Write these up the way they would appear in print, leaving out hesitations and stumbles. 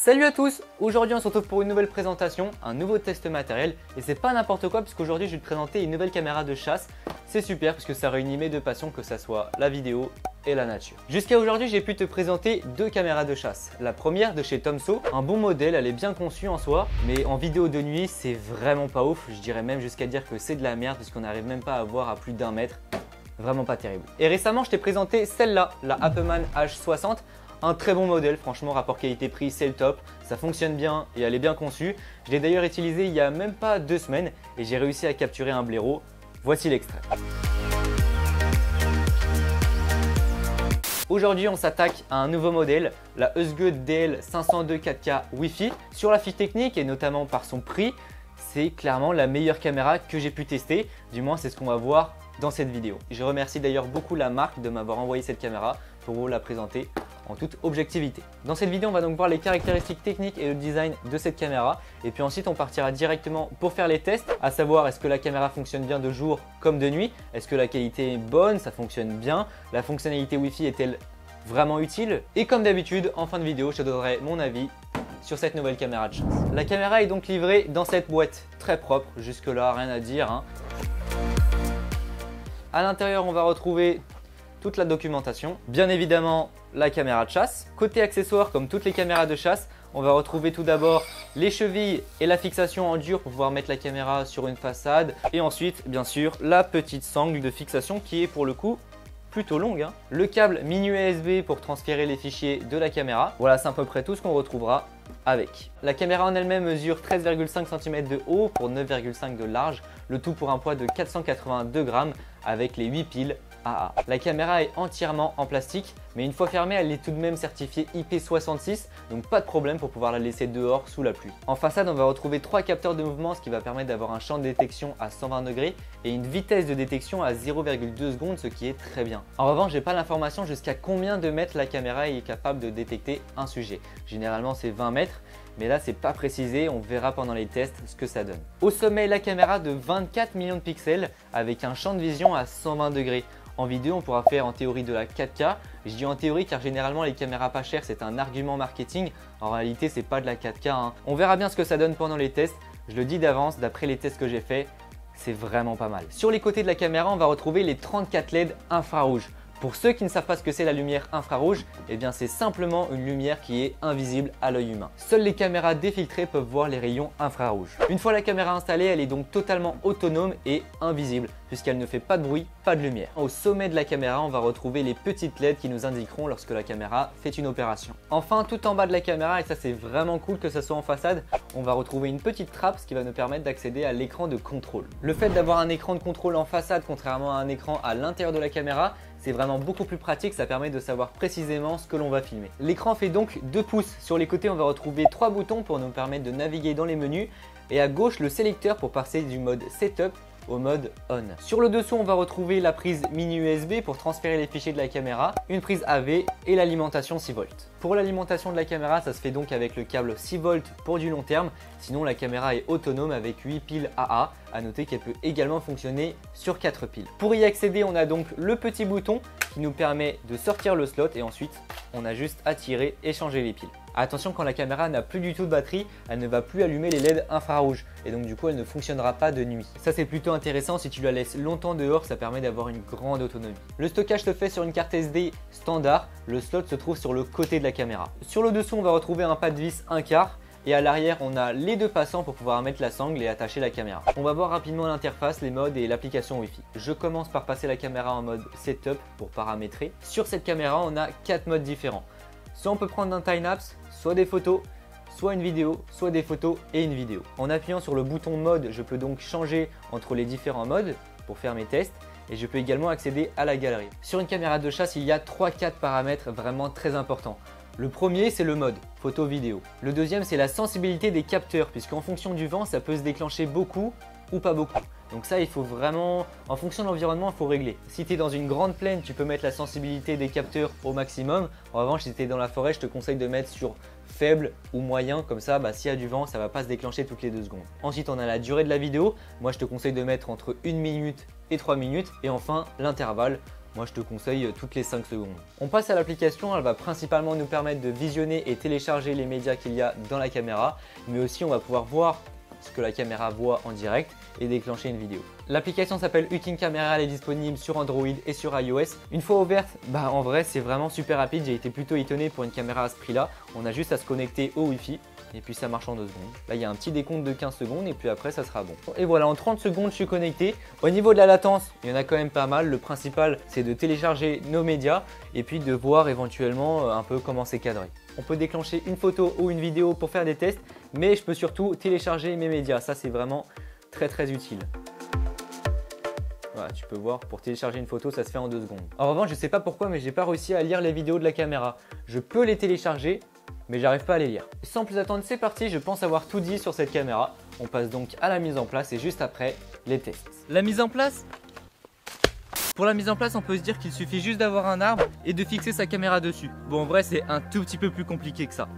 Salut à tous, aujourd'hui on se retrouve pour une nouvelle présentation, un nouveau test matériel et c'est pas n'importe quoi puisqu'aujourd'hui je vais te présenter une nouvelle caméra de chasse. C'est super parce que ça réunit mes deux passions, que ça soit la vidéo et la nature. Jusqu'à aujourd'hui j'ai pu te présenter deux caméras de chasse. La première de chez Tomso, un bon modèle, elle est bien conçue en soi, mais en vidéo de nuit c'est vraiment pas ouf, je dirais même jusqu'à dire que c'est de la merde puisqu'on n'arrive même pas à voir à plus d'1 mètre. Vraiment pas terrible. Et récemment je t'ai présenté celle-là, la Appman H60. Un très bon modèle, franchement rapport qualité-prix c'est le top, ça fonctionne bien et elle est bien conçue. Je l'ai d'ailleurs utilisée il y a même pas 2 semaines et j'ai réussi à capturer un blaireau. Voici l'extrait. Aujourd'hui on s'attaque à un nouveau modèle, la Osgood DL502 4K Wi-Fi. Sur la fiche technique et notamment par son prix, c'est clairement la meilleure caméra que j'ai pu tester, du moins c'est ce qu'on va voir dans cette vidéo. Je remercie d'ailleurs beaucoup la marque de m'avoir envoyé cette caméra pour vous la présenter en toute objectivité. Dans cette vidéo, on va donc voir les caractéristiques techniques et le design de cette caméra. Et puis ensuite, on partira directement pour faire les tests, à savoir est-ce que la caméra fonctionne bien de jour comme de nuit, est-ce que la qualité est bonne, ça fonctionne bien, la fonctionnalité Wi-Fi est-elle vraiment utile? Et comme d'habitude, en fin de vidéo, je te donnerai mon avis sur cette nouvelle caméra de chasse. La caméra est donc livrée dans cette boîte très propre, jusque là rien à dire, hein. À l'intérieur, on va retrouver toute la documentation, bien évidemment la caméra de chasse. Côté accessoires, comme toutes les caméras de chasse, on va retrouver tout d'abord les chevilles et la fixation en dur pour pouvoir mettre la caméra sur une façade. Et ensuite, bien sûr, la petite sangle de fixation qui est pour le coup plutôt longue, hein. Le câble mini USB pour transférer les fichiers de la caméra. Voilà, c'est à peu près tout ce qu'on retrouvera avec. La caméra en elle-même mesure 13,5 cm de haut pour 9,5 de large, le tout pour un poids de 482 grammes avec les 8 piles AA. La caméra est entièrement en plastique, mais une fois fermée, elle est tout de même certifiée IP66, donc pas de problème pour pouvoir la laisser dehors sous la pluie. En façade, on va retrouver 3 capteurs de mouvement, ce qui va permettre d'avoir un champ de détection à 120 degrés et une vitesse de détection à 0,2 secondes, ce qui est très bien. En revanche, j'ai pas l'information jusqu'à combien de mètres la caméra est capable de détecter un sujet. Généralement, c'est 20 mètres. Mais là, c'est pas précisé, on verra pendant les tests ce que ça donne. Au sommet, la caméra de 24 millions de pixels avec un champ de vision à 120 degrés. En vidéo, on pourra faire en théorie de la 4K. Je dis en théorie car généralement les caméras pas chères, c'est un argument marketing. En réalité, c'est pas de la 4K, hein. On verra bien ce que ça donne pendant les tests. Je le dis d'avance, d'après les tests que j'ai fait, c'est vraiment pas mal. Sur les côtés de la caméra, on va retrouver les 34 LED infrarouges. Pour ceux qui ne savent pas ce que c'est la lumière infrarouge, eh bien c'est simplement une lumière qui est invisible à l'œil humain. Seules les caméras défiltrées peuvent voir les rayons infrarouges. Une fois la caméra installée, elle est donc totalement autonome et invisible puisqu'elle ne fait pas de bruit, pas de lumière. Au sommet de la caméra, on va retrouver les petites LED qui nous indiqueront lorsque la caméra fait une opération. Enfin, tout en bas de la caméra, et ça c'est vraiment cool que ça soit en façade, on va retrouver une petite trappe, ce qui va nous permettre d'accéder à l'écran de contrôle. Le fait d'avoir un écran de contrôle en façade contrairement à un écran à l'intérieur de la caméra, c'est vraiment beaucoup plus pratique, ça permet de savoir précisément ce que l'on va filmer. L'écran fait donc 2 pouces. Sur les côtés, on va retrouver 3 boutons pour nous permettre de naviguer dans les menus et à gauche le sélecteur pour passer du mode Setup au mode On. Sur le dessous, on va retrouver la prise mini USB pour transférer les fichiers de la caméra, une prise AV et l'alimentation 6 volts. Pour l'alimentation de la caméra, ça se fait donc avec le câble 6 volts pour du long terme. Sinon, la caméra est autonome avec 8 piles AA. À noter qu'elle peut également fonctionner sur 4 piles. Pour y accéder, on a donc le petit bouton qui nous permet de sortir le slot et ensuite, on a juste à tirer et changer les piles. Attention, quand la caméra n'a plus du tout de batterie, elle ne va plus allumer les LED infrarouges et donc du coup elle ne fonctionnera pas de nuit. Ça c'est plutôt intéressant, si tu la laisses longtemps dehors, ça permet d'avoir une grande autonomie. Le stockage se fait sur une carte SD standard, le slot se trouve sur le côté de la caméra. Sur le dessous, on va retrouver un pas de vis 1/4 et à l'arrière on a les 2 passants pour pouvoir mettre la sangle et attacher la caméra. On va voir rapidement l'interface, les modes et l'application Wi-Fi. Je commence par passer la caméra en mode Setup pour paramétrer. Sur cette caméra, on a 4 modes différents. Soit on peut prendre un time-lapse, soit des photos, soit une vidéo, soit des photos et une vidéo. En appuyant sur le bouton mode, je peux donc changer entre les différents modes pour faire mes tests et je peux également accéder à la galerie. Sur une caméra de chasse, il y a 3-4 paramètres vraiment très importants. Le premier, c'est le mode photo-vidéo. Le deuxième, c'est la sensibilité des capteurs puisqu'en fonction du vent, ça peut se déclencher beaucoup ou pas beaucoup. Donc ça, il faut vraiment, en fonction de l'environnement, il faut régler. Si tu es dans une grande plaine, tu peux mettre la sensibilité des capteurs au maximum. En revanche, si tu es dans la forêt, je te conseille de mettre sur faible ou moyen. Comme ça, s'il y a du vent, ça ne va pas se déclencher toutes les 2 secondes. Ensuite, on a la durée de la vidéo. Moi, je te conseille de mettre entre 1 minute et 3 minutes. Et enfin, l'intervalle. Moi je te conseille toutes les 5 secondes. On passe à l'application, elle va principalement nous permettre de visionner et télécharger les médias qu'il y a dans la caméra, mais aussi on va pouvoir voir ce que la caméra voit en direct et déclencher une vidéo. L'application s'appelle Uking Camera, elle est disponible sur Android et sur iOS. Une fois ouverte, en vrai c'est vraiment super rapide, j'ai été plutôt étonné pour une caméra à ce prix là. On a juste à se connecter au Wi-Fi et puis ça marche en 2 secondes. Là il y a un petit décompte de 15 secondes et puis après ça sera bon. Et voilà, en 30 secondes je suis connecté. Au niveau de la latence, il y en a quand même pas mal. Le principal c'est de télécharger nos médias et puis de voir éventuellement un peu comment c'est cadré. On peut déclencher une photo ou une vidéo pour faire des tests, mais je peux surtout télécharger mes médias. Ça c'est vraiment très utile. Voilà, tu peux voir, pour télécharger une photo, ça se fait en 2 secondes. En revanche, je ne sais pas pourquoi, mais j'ai pas réussi à lire les vidéos de la caméra. Je peux les télécharger, mais j'arrive pas à les lire. Sans plus attendre, c'est parti, je pense avoir tout dit sur cette caméra. On passe donc à la mise en place et juste après, les tests. La mise en place ? Pour la mise en place, on peut se dire qu'il suffit juste d'avoir un arbre et de fixer sa caméra dessus. Bon, en vrai, c'est un tout petit peu plus compliqué que ça.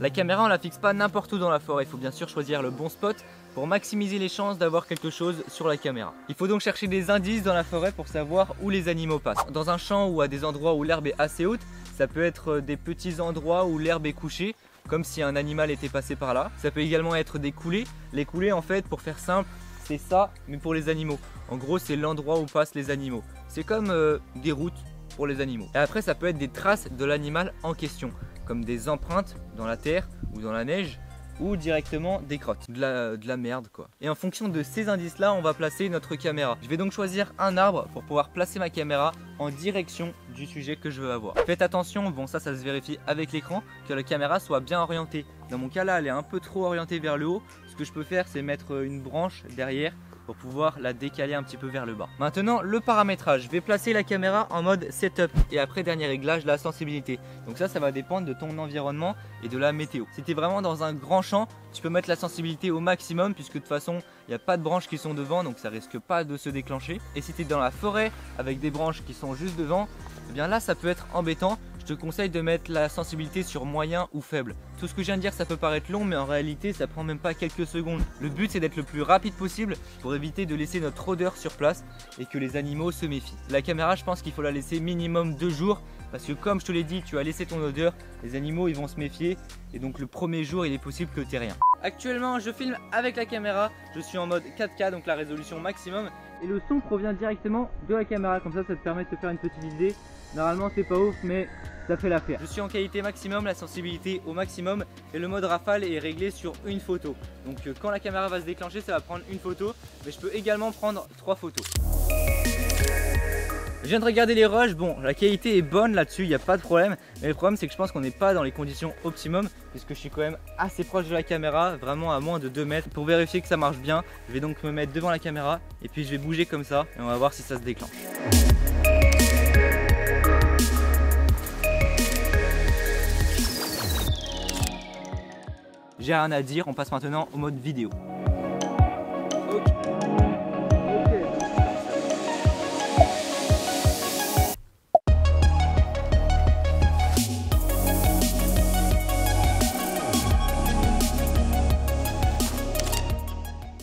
La caméra, on la fixe pas n'importe où dans la forêt. Il faut bien sûr choisir le bon spot pour maximiser les chances d'avoir quelque chose sur la caméra. Il faut donc chercher des indices dans la forêt pour savoir où les animaux passent. Dans un champ ou à des endroits où l'herbe est assez haute, ça peut être des petits endroits où l'herbe est couchée, comme si un animal était passé par là. Ça peut également être des coulées. Les coulées, en fait, pour faire simple, c'est ça, mais pour les animaux. En gros, c'est l'endroit où passent les animaux. C'est comme des routes pour les animaux. Et après, ça peut être des traces de l'animal en question, comme des empreintes dans la terre ou dans la neige, ou directement des crottes, de la merde quoi. Et en fonction de ces indices là, on va placer notre caméra. Je vais donc choisir un arbre pour pouvoir placer ma caméra en direction du sujet que je veux avoir. Faites attention, bon ça se vérifie avec l'écran, que la caméra soit bien orientée. Dans mon cas là, elle est un peu trop orientée vers le haut. Ce que je peux faire, c'est mettre une branche derrière pour pouvoir la décaler un petit peu vers le bas. Maintenant, le paramétrage. Je vais placer la caméra en mode setup et après, dernier réglage, la sensibilité. Donc ça va dépendre de ton environnement et de la météo. Si tu es vraiment dans un grand champ, tu peux mettre la sensibilité au maximum puisque de toute façon, il n'y a pas de branches qui sont devant, donc ça risque pas de se déclencher. Et si tu es dans la forêt avec des branches qui sont juste devant, eh bien là, ça peut être embêtant. Je te conseille de mettre la sensibilité sur moyen ou faible. Tout ce que je viens de dire, ça peut paraître long, mais en réalité, ça prend même pas quelques secondes. Le but, c'est d'être le plus rapide possible pour éviter de laisser notre odeur sur place et que les animaux se méfient. La caméra, je pense qu'il faut la laisser minimum 2 jours parce que comme je te l'ai dit, tu as laissé ton odeur, les animaux, ils vont se méfier et donc le premier jour, il est possible que tu aies rien. Actuellement, je filme avec la caméra. Je suis en mode 4K, donc la résolution maximum. Et le son provient directement de la caméra, comme ça te permet de te faire une petite idée. Normalement c'est pas ouf mais ça fait l'affaire. Je suis en qualité maximum, la sensibilité au maximum et le mode rafale est réglé sur une photo. Donc quand la caméra va se déclencher, ça va prendre une photo, mais je peux également prendre 3 photos. Je viens de regarder les rushs, bon la qualité est bonne là-dessus, il n'y a pas de problème. Mais le problème c'est que je pense qu'on n'est pas dans les conditions optimum puisque je suis quand même assez proche de la caméra, vraiment à moins de 2 mètres. Pour vérifier que ça marche bien, je vais donc me mettre devant la caméra et puis je vais bouger comme ça et on va voir si ça se déclenche. J'ai rien à dire, on passe maintenant au mode vidéo.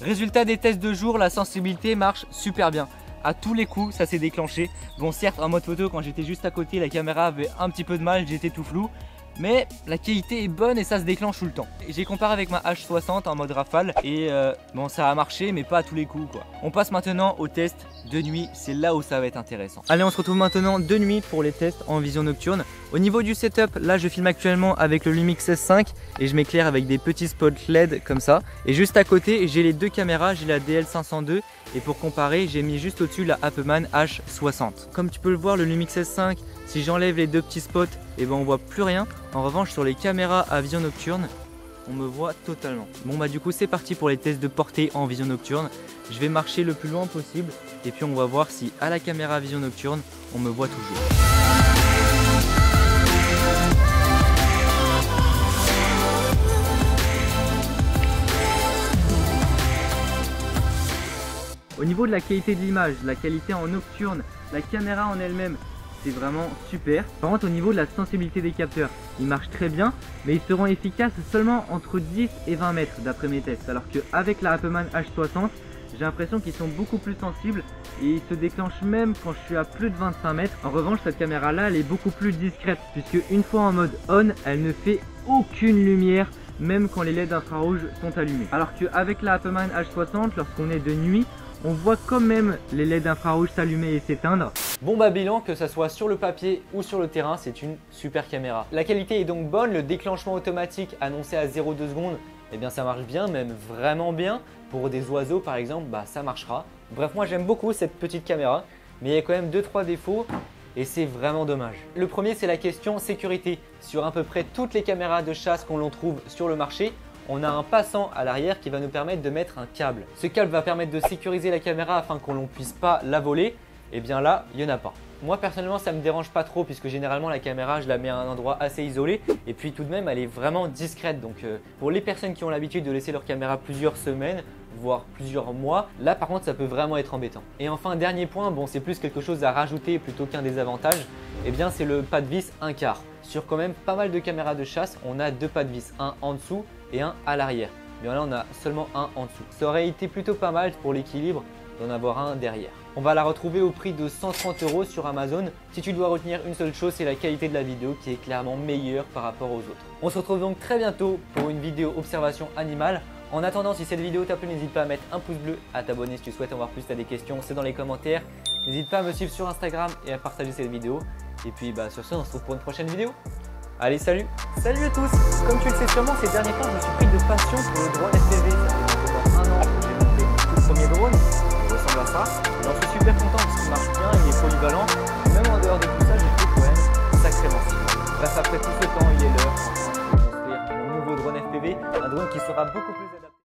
Résultat des tests de jour, la sensibilité marche super bien. À tous les coups, ça s'est déclenché. Bon, certes, en mode photo, quand j'étais juste à côté, la caméra avait un petit peu de mal, j'étais tout flou. Mais la qualité est bonne et ça se déclenche tout le temps. J'ai comparé avec ma H60 en mode rafale et bon ça a marché mais pas à tous les coups quoi. On passe maintenant au test de nuit, c'est là où ça va être intéressant. Allez, on se retrouve maintenant de nuit pour les tests en vision nocturne. Au niveau du setup, là je filme actuellement avec le Lumix S5 et je m'éclaire avec des petits spots LED comme ça. Et juste à côté j'ai les 2 caméras, j'ai la DL502 et pour comparer j'ai mis juste au-dessus la Appman H60. Comme tu peux le voir, le Lumix S5, si j'enlève les 2 petits spots, et ben on voit plus rien. En revanche sur les caméras à vision nocturne, on me voit totalement. Bon bah du coup c'est parti pour les tests de portée en vision nocturne. Je vais marcher le plus loin possible et puis on va voir si à la caméra à vision nocturne on me voit toujours. Au niveau de la qualité de l'image, la qualité en nocturne, la caméra en elle-même, c'est vraiment super. Par contre au niveau de la sensibilité des capteurs, ils marchent très bien, mais ils seront efficaces seulement entre 10 et 20 mètres d'après mes tests. Alors qu'avec la Appman H60, j'ai l'impression qu'ils sont beaucoup plus sensibles et ils se déclenchent même quand je suis à plus de 25 mètres. En revanche, cette caméra là elle est beaucoup plus discrète puisque une fois en mode on, elle ne fait aucune lumière même quand les LED infrarouges sont allumés. Alors qu'avec la Appleman H60, lorsqu'on est de nuit, on voit quand même les LED infrarouges s'allumer et s'éteindre. Bon bah bilan, que ça soit sur le papier ou sur le terrain, c'est une super caméra. La qualité est donc bonne, le déclenchement automatique annoncé à 0,2 secondes, eh bien ça marche bien, même vraiment bien. Pour des oiseaux par exemple, bah ça marchera. Bref, moi j'aime beaucoup cette petite caméra, mais il y a quand même 2-3 défauts et c'est vraiment dommage. Le premier, c'est la question sécurité. Sur à peu près toutes les caméras de chasse qu'on l'on trouve sur le marché, on a un passant à l'arrière qui va nous permettre de mettre un câble. Ce câble va permettre de sécuriser la caméra afin qu'on ne puisse pas la voler. Et bien là, il n'y en a pas. Moi personnellement, ça ne me dérange pas trop puisque généralement la caméra, je la mets à un endroit assez isolé. Et puis tout de même, elle est vraiment discrète. Donc pour les personnes qui ont l'habitude de laisser leur caméra plusieurs semaines, voire plusieurs mois, là par contre ça peut vraiment être embêtant. Et enfin, dernier point, bon c'est plus quelque chose à rajouter plutôt qu'un désavantage, et bien c'est le pas de vis 1/4. Sur quand même pas mal de caméras de chasse, on a 2 pas de vis, un en dessous et un à l'arrière. Mais là on a seulement un en dessous. Ça aurait été plutôt pas mal pour l'équilibre d'en avoir un derrière. On va la retrouver au prix de 130 € sur Amazon. Si tu dois retenir une seule chose, c'est la qualité de la vidéo qui est clairement meilleure par rapport aux autres. On se retrouve donc très bientôt pour une vidéo observation animale. En attendant, si cette vidéo t'a plu, n'hésite pas à mettre un pouce bleu, à t'abonner si tu souhaites en voir plus, tu as des questions, c'est dans les commentaires. N'hésite pas à me suivre sur Instagram et à partager cette vidéo. Et puis sur ce, on se retrouve pour une prochaine vidéo. Allez, salut! Salut à tous! Comme tu le sais sûrement, ces derniers temps, je me suis pris de passion pour le drone FPV. Ça fait maintenant 1 an que j'ai monté mon tout premier drone. Il ressemble à ça. J'en suis super content parce qu'il marche bien, il est polyvalent. Même en dehors de tout ça, j'ai fait quand même sacrément stylé. Bref, après tout ce temps, il est l'heure de construire mon nouveau drone FPV. Un drone qui sera beaucoup